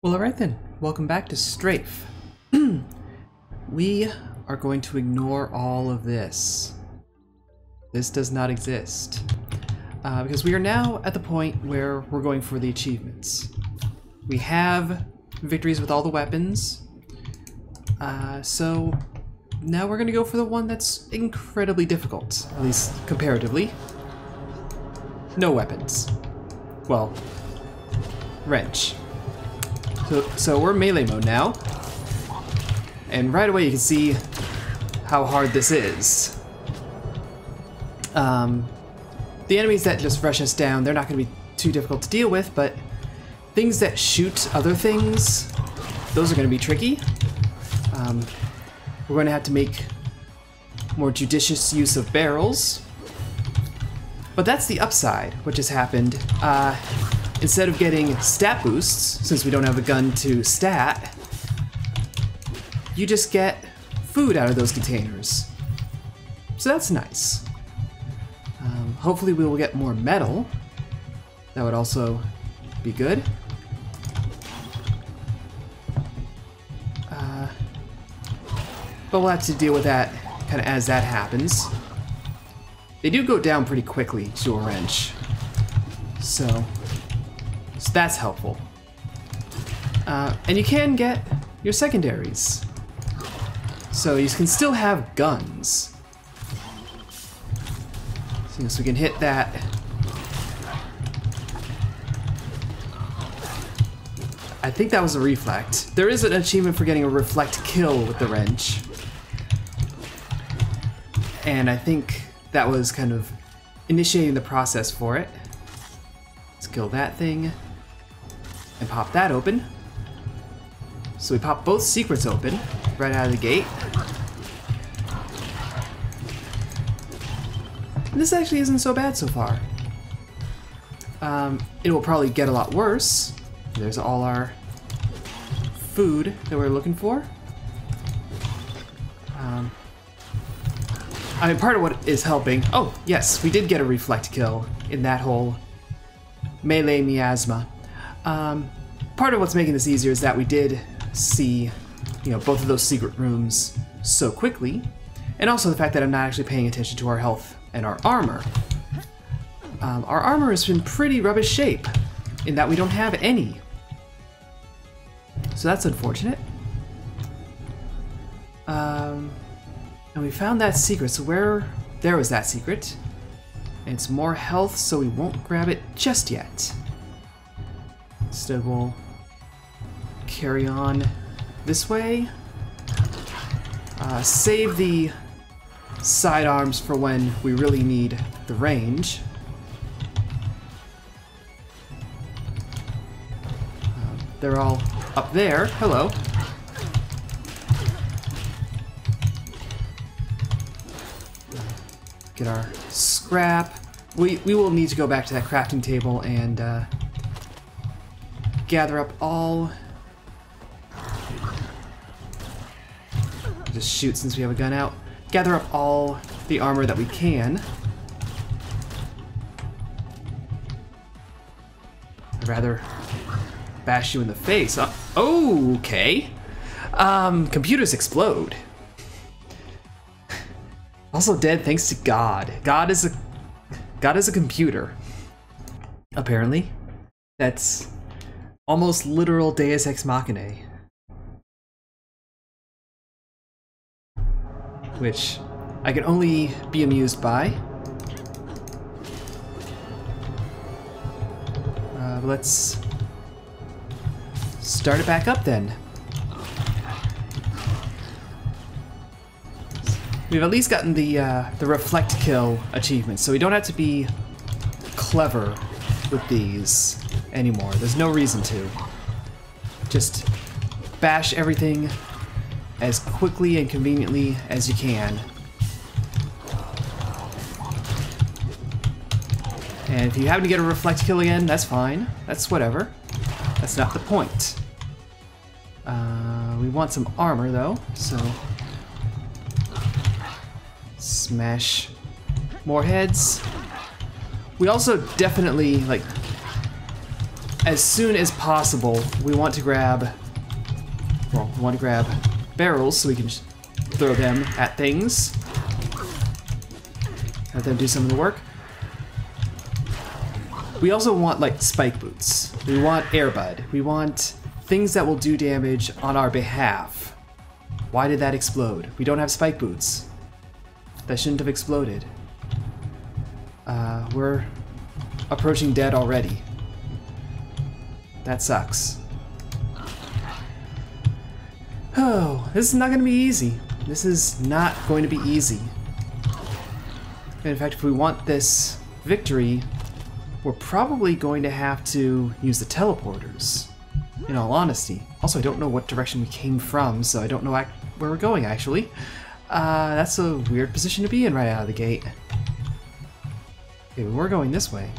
Well, alright then. Welcome back to STRAFE. We are going to ignore all of this. This does not exist. Because we are now at the point where we're going for the achievements. We have victories with all the weapons. So now we're going to go for the one that's incredibly difficult, at least comparatively. No weapons. Well, wrench. So we're melee mode now, and right away you can see how hard this is. The enemies that just rush us down, they're not going to be too difficult to deal with, but things that shoot other things, those are going to be tricky. We're going to have to make more judicious use of barrels, but that's the upside, which has happened. Instead of getting stat boosts, since we don't have a gun to stat, you just get food out of those containers. So that's nice. Hopefully we will get more metal. That would also be good. But we'll have to deal with that kind of as that happens. They do go down pretty quickly to a wrench. So that's helpful. And you can get your secondaries. So you can still have guns. So we can hit that. I think that was a reflect. There is an achievement for getting a reflect kill with the wrench. And I think that was kind of initiating the process for it. Let's kill that thing. And pop that open. So we pop both secrets open right out of the gate. And this actually isn't so bad so far. It will probably get a lot worse. There's all our food that we're looking for. I mean, part of what is helping... Oh, yes, we did get a reflect kill in that whole melee miasma. Part of what's making this easier is that we did see, both of those secret rooms so quickly, and also the fact that I'm not actually paying attention to our health and our armor. Our armor has been pretty rubbish shape, in that we don't have any. So that's unfortunate. And we found that secret, so there was that secret. And it's more health, so we won't grab it just yet. Instead, we'll carry on this way. Save the sidearms for when we really need the range. They're all up there. Hello. Get our scrap. We will need to go back to that crafting table and gather up all... Just shoot since we have a gun out. Gather up all the armor that we can. I'd rather bash you in the face. Oh, okay. Computers explode. Also dead thanks to God. God is a computer. Apparently. That's almost literal Deus Ex Machina. Which I can only be amused by. Let's start it back up then. We've at least gotten the reflect kill achievement, so we don't have to be clever with these anymore. There's no reason to. Just bash everything as quickly and conveniently as you can. And if you happen to get a reflect kill again, that's fine. That's whatever. That's not the point. We want some armor though, so smash more heads. We also definitely as soon as possible, we want to grab, well, we want to grab barrels so we can just throw them at things. Let them do some of the work. We also want, like, spike boots. We want airbud. We want things that will do damage on our behalf. Why did that explode? We don't have spike boots. That shouldn't have exploded. We're approaching dead already. That sucks. Oh, this is not going to be easy. This is not going to be easy. In fact, if we want this victory, we're probably going to have to use the teleporters, in all honesty. Also, I don't know what direction we came from, so I don't know where we're going, actually. That's a weird position to be in right out of the gate. Okay, we're going this way.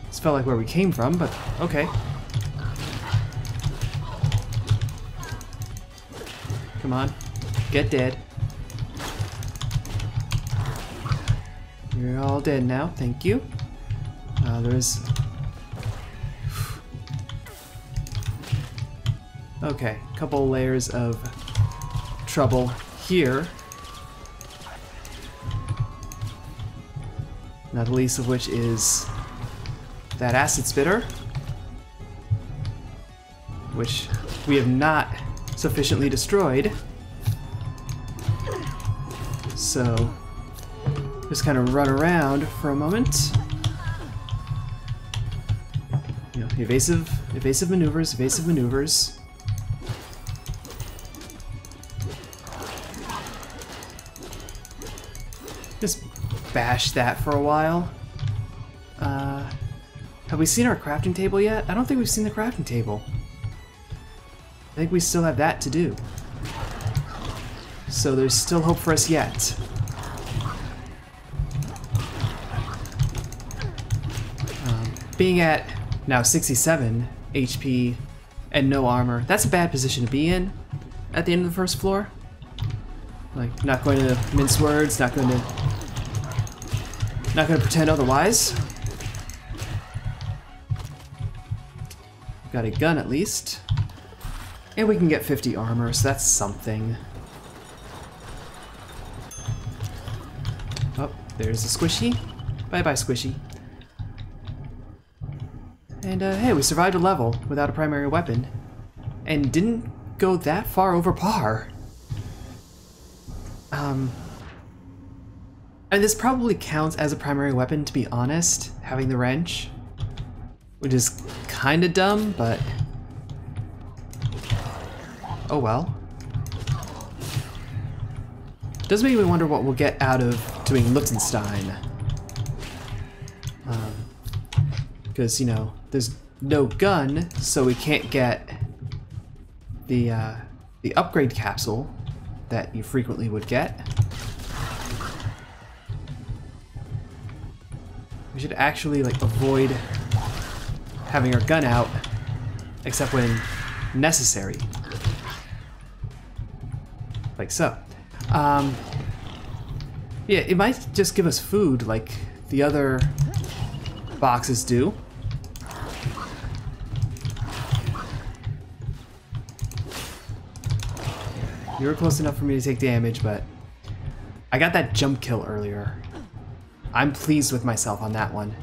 This felt like where we came from, but okay. Come on, get dead. You're all dead now, thank you. There's... Okay, a couple layers of trouble here. Not the least of which is that acid spitter, which we have not sufficiently destroyed. So, just kind of run around for a moment. You know, evasive maneuvers, evasive maneuvers. Just bash that for a while. Have we seen our crafting table yet? I don't think we've seen the crafting table. I think we still have that to do. So there's still hope for us yet. Being at now 67 HP and no armor, that's a bad position to be in at the end of the first floor. Like, not going to mince words, not going to pretend otherwise. Got a gun at least. And we can get 50 armor, so that's something. Oh, there's a squishy. Bye-bye, squishy. And hey, we survived a level without a primary weapon. And didn't go that far over par. And this probably counts as a primary weapon, to be honest, having the wrench. Which is kinda dumb, but... oh well. Does make me wonder what we'll get out of doing Liechtenstein. Because, you know, there's no gun, so we can't get the upgrade capsule that you frequently would get. We should actually, like, avoid having our gun out, except when necessary. Like so. Yeah, it might just give us food like the other boxes do. You were close enough for me to take damage, but I got that jump kill earlier. I'm pleased with myself on that one.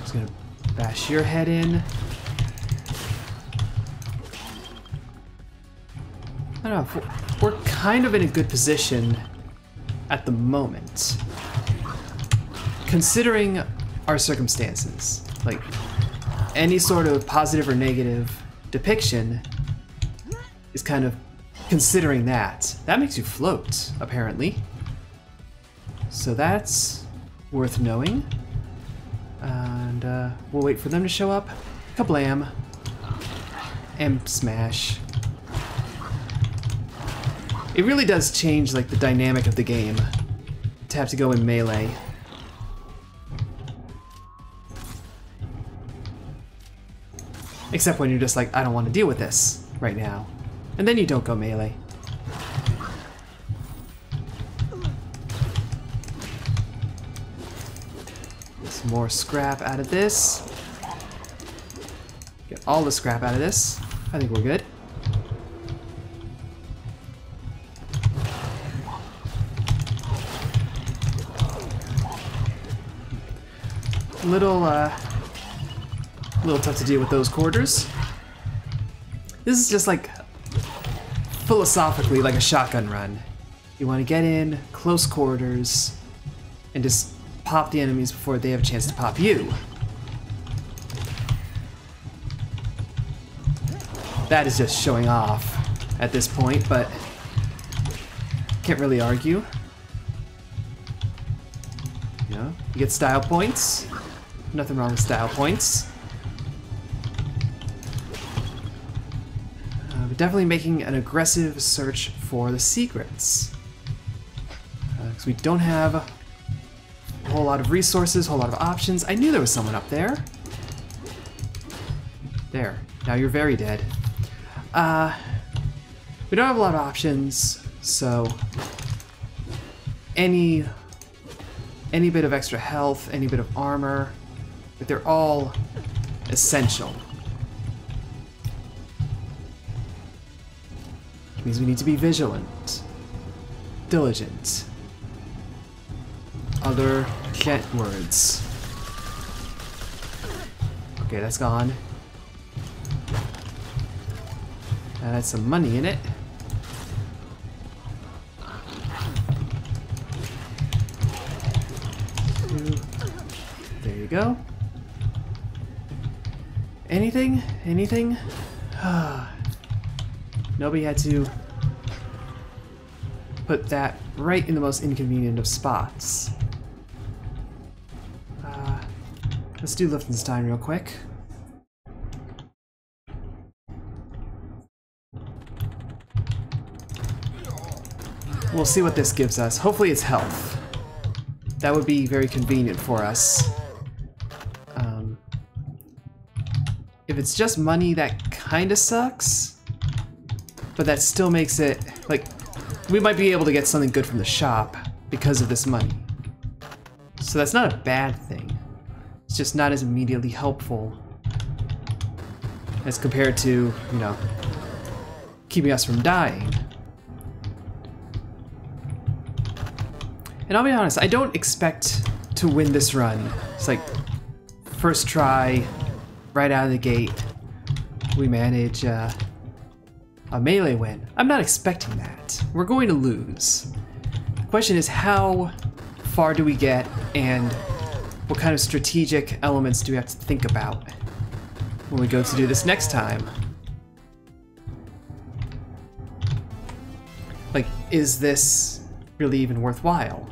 Just gonna bash your head in. I don't know, we're kind of in a good position at the moment. Considering our circumstances. Like, any sort of positive or negative depiction is kind of considering that. That makes you float, apparently. So that's worth knowing. And we'll wait for them to show up. Kablam. And smash. It really does change, like, the dynamic of the game to have to go in melee. Except when you're just like, I don't want to deal with this right now. And then you don't go melee. some more scrap out of this. Get all the scrap out of this. I think we're good. Little tough to deal with those quarters. This is just like philosophically like a shotgun run. You want to get in close quarters and just pop the enemies before they have a chance to pop you. That is just showing off at this point, but can't really argue. You know, you get style points. Nothing wrong with style points. But definitely making an aggressive search for the secrets. Because we don't have a whole lot of resources, a whole lot of options. I knew there was someone up there. There. Now you're very dead. We don't have a lot of options, so any bit of extra health, any bit of armor, but they're all essential. Which means we need to be vigilant, diligent. Other Kent words. Okay, that's gone. That had some money in it. There you go. Anything? Anything? Nobody had to put that right in the most inconvenient of spots. Let's do Liechtenstein real quick. We'll see what this gives us. Hopefully it's health. That would be very convenient for us. If it's just money, that kinda sucks. But that still makes it, like, we might be able to get something good from the shop because of this money. So that's not a bad thing. It's just not as immediately helpful as compared to, you know, keeping us from dying. And I'll be honest, I don't expect to win this run. It's like, first try, right out of the gate, we manage a melee win. I'm not expecting that. We're going to lose. The question is, how far do we get, and what kind of strategic elements do we have to think about when we go to do this next time? Like, is this really even worthwhile?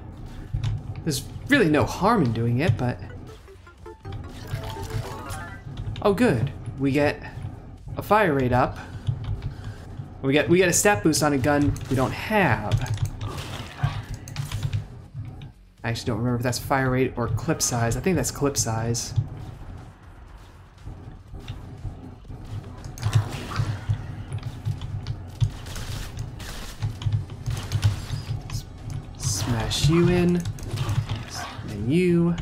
There's really no harm in doing it, but... Oh good, we get a fire rate up. We get a stat boost on a gun we don't have. I actually don't remember if that's fire rate or clip size. I think that's clip size. Smash you in. And you.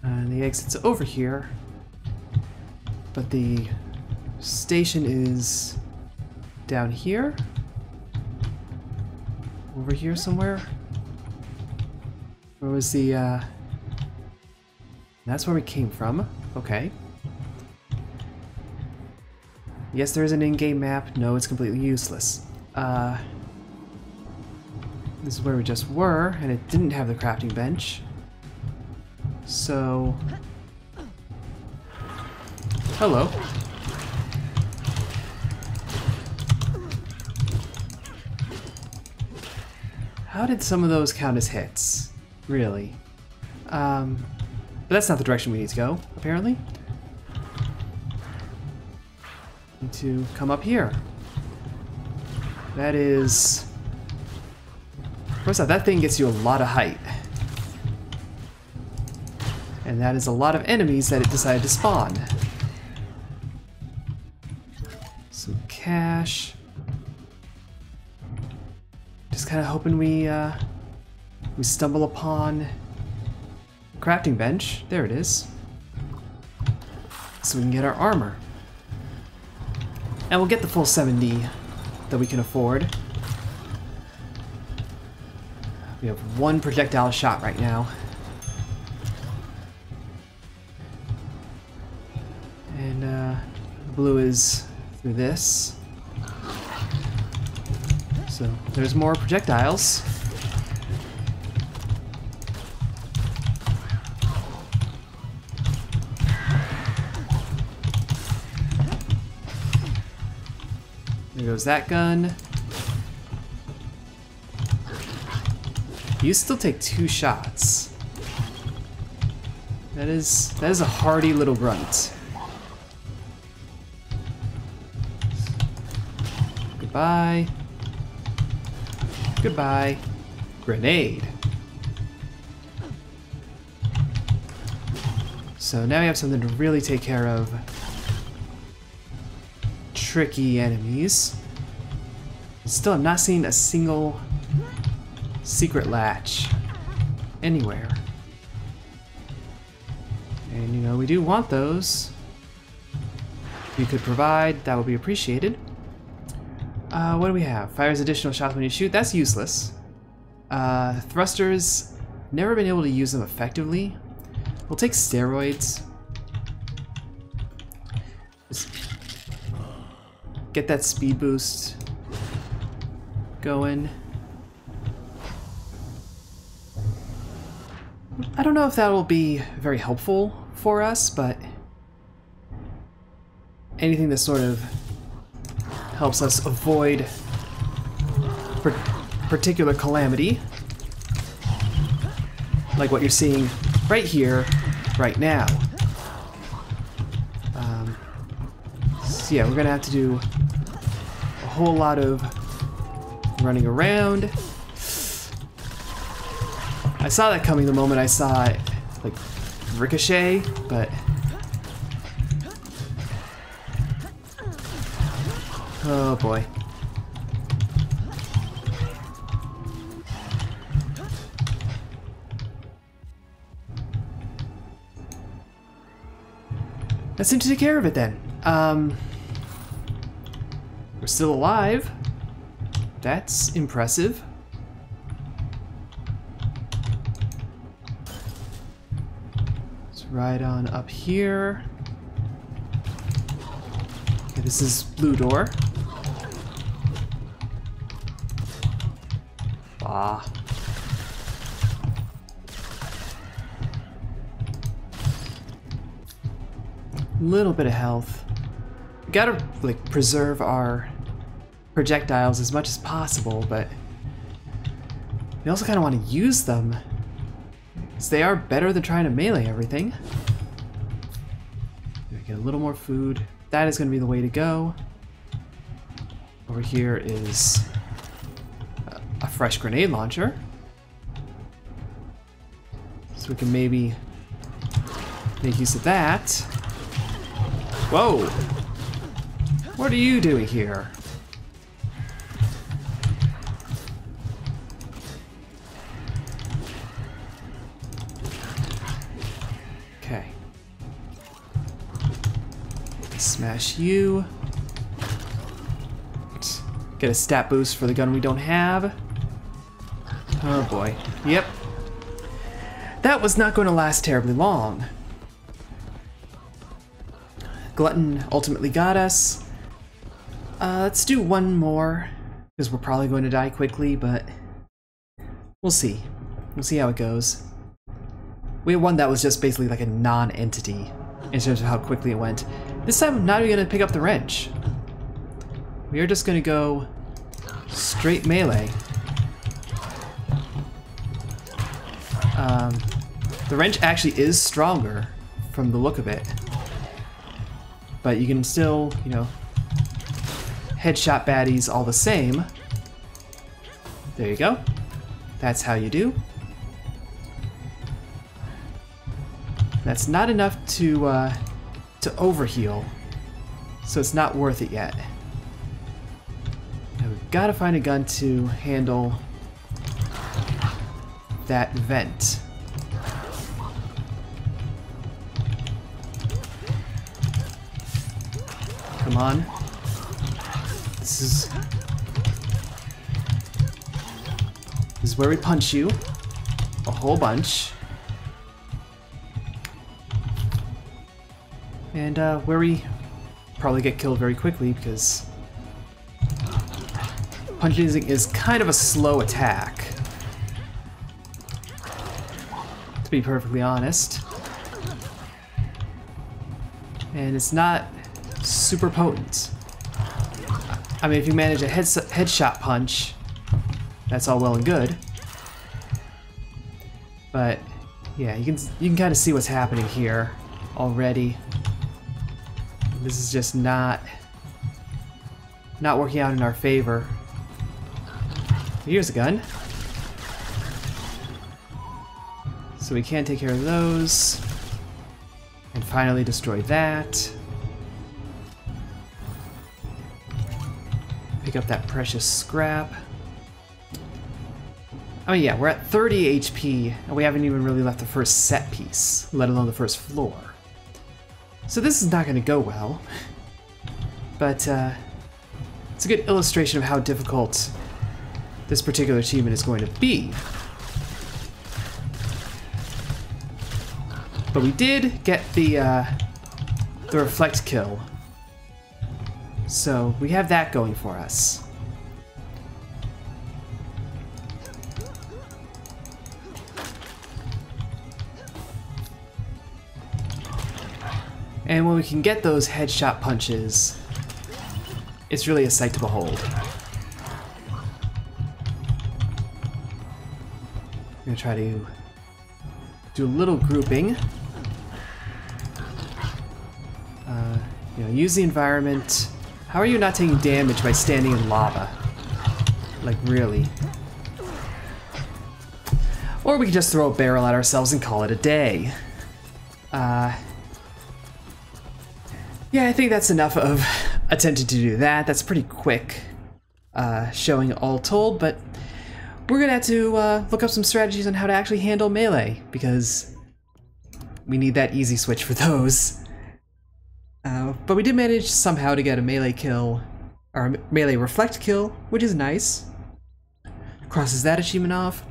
And the exit's over here. But the station is down here? Over here somewhere? Where was the, That's where we came from. Okay. Yes, there is an in-game map. No, it's completely useless. This is where we just were, and it didn't have the crafting bench. So... Hello. How did some of those count as hits? Really? But that's not the direction we need to go, apparently. Need to come up here. That is... First off, that thing gets you a lot of height. And that is a lot of enemies that it decided to spawn. Some cash. Just kind of hoping we we stumble upon a crafting bench. There it is. So we can get our armor. And we'll get the full 70 that we can afford. We have one projectile shot right now. And blue is through this. So there's more projectiles. There goes that gun. You still take 2 shots. That is a hardy little grunt. Goodbye. Goodbye. Grenade. So now we have something to really take care of tricky enemies. Still, I'm not seeing a single secret latch anywhere. And you know, we do want those. If you could provide, that would be appreciated. What do we have? Fires additional shots when you shoot. That's useless. Thrusters, never been able to use them effectively. We'll take steroids. Just get that speed boost going. I don't know if that will be very helpful for us, but anything that sort of helps us avoid particular calamity, like what you're seeing right here, right now. So yeah, we're gonna have to do a whole lot of running around. I saw that coming the moment I saw it, like, ricochet, but... oh boy. That seemed to take care of it then. We're still alive. That's impressive. Let's ride on up here. Okay, this is blue door. Ah. Little bit of health. We gotta like preserve our projectiles as much as possible, but we also kind of want to use them because they are better than trying to melee everything. Get a little more food. That is going to be the way to go. Over here is a fresh grenade launcher, so we can maybe make use of that. Whoa! What are you doing here? Okay. Smash you. Get a stat boost for the gun we don't have. Oh boy. Yep. That was not going to last terribly long. Glutton ultimately got us. Let's do one more, because we're probably going to die quickly, but we'll see. We'll see how it goes. We had one that was just basically like a non-entity in terms of how quickly it went. This time, I'm not even going to pick up the wrench. We are just going to go straight melee. The wrench actually is stronger from the look of it. But you can still, you know, headshot baddies all the same. There you go. That's how you do. That's not enough to overheal, so it's not worth it yet. Now we've got to find a gun to handle that vent. Come on. This is where we punch you. A whole bunch. And where we probably get killed very quickly because punching is kind of a slow attack, to be perfectly honest. And it's not super potent. I mean, if you manage a headshot punch, that's all well and good. But yeah, you can kind of see what's happening here already. This is just not working out in our favor. Here's a gun. So we can take care of those. And finally destroy that. Pick up that precious scrap. Oh yeah, we're at 30 HP, and we haven't even really left the first set piece, let alone the first floor. So this is not going to go well. But it's a good illustration of how difficult this particular achievement is going to be. But we did get the reflect kill. So we have that going for us. And when we can get those headshot punches, it's really a sight to behold. I'm gonna try to do a little grouping. You know, use the environment. How are you not taking damage by standing in lava? Like, really? Or we can just throw a barrel at ourselves and call it a day. Yeah, I think that's enough of attempting to do that. That's pretty quick showing all told, but we're gonna have to look up some strategies on how to actually handle melee, because we need that easy switch for those. But we did manage somehow to get a melee kill, or a melee reflect kill, which is nice. Crosses that achievement off.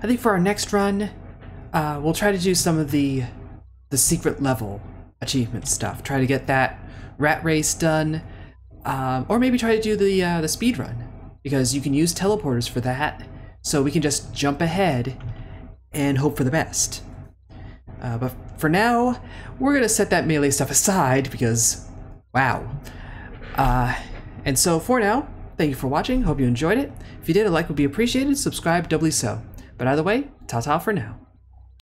I think for our next run, we'll try to do some of the secret level achievement stuff. Try to get that rat race done, or maybe try to do the speed run, because you can use teleporters for that, so we can just jump ahead and hope for the best. But for now, we're gonna set that melee stuff aside because, wow. And so for now, thank you for watching. Hope you enjoyed it. If you did, a like would be appreciated. Subscribe doubly so. But either way, ta-ta for now.